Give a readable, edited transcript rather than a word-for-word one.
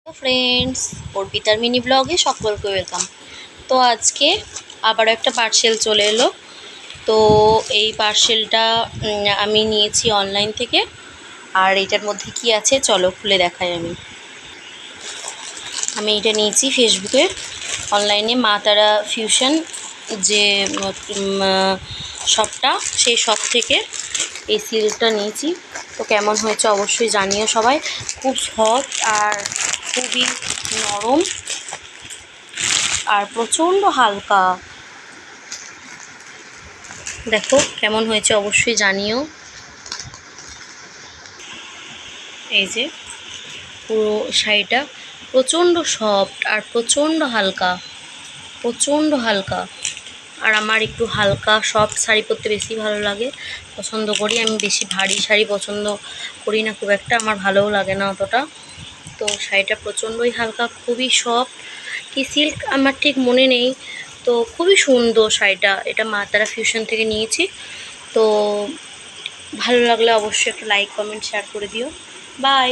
Friends, অর্পিতার mini ব্লগে সকলকে welcome. তো আজকে আবারও একটা পার্সেল চলে এলো। তো এই পার্সেলটা আমি নিয়েছি অনলাইন থেকে। আর এটার মধ্যে কি আছে চলো খুলে দেখাই। আমি এটা নিয়েছি ফেসবুকে অনলাইনে মা তারা ফিউশন যে শপটা, সেই শপ থেকে এই সিল্কটা নিয়েছি। তো কেমন হয়েছে অবশ্যই জানিও সবাই। খুব সফট আর খুবই নরম আর প্রচণ্ড হালকা। দেখো কেমন হয়েছে অবশ্যই জানিও। এই যে পুরো শাড়িটা প্রচণ্ড সফট আর প্রচণ্ড হালকা, প্রচণ্ড হালকা। আর আমার একটু হালকা সফট শাড়ি পরতে বেশি ভালো লাগে, পছন্দ করি। আমি বেশি ভারী শাড়ি পছন্দ করি না খুব একটা, আমার ভালোও লাগে না অতটা। তো শাড়িটা প্রচণ্ডই হালকা, খুবই সফট। কি সিল্ক আমার ঠিক মনে নেই। তো খুবই সুন্দর শাড়িটা। এটা মা তারা ফিউশন থেকে নিয়েছি। তো ভালো লাগলে অবশ্যই একটা লাইক কমেন্ট শেয়ার করে দিও। বাই।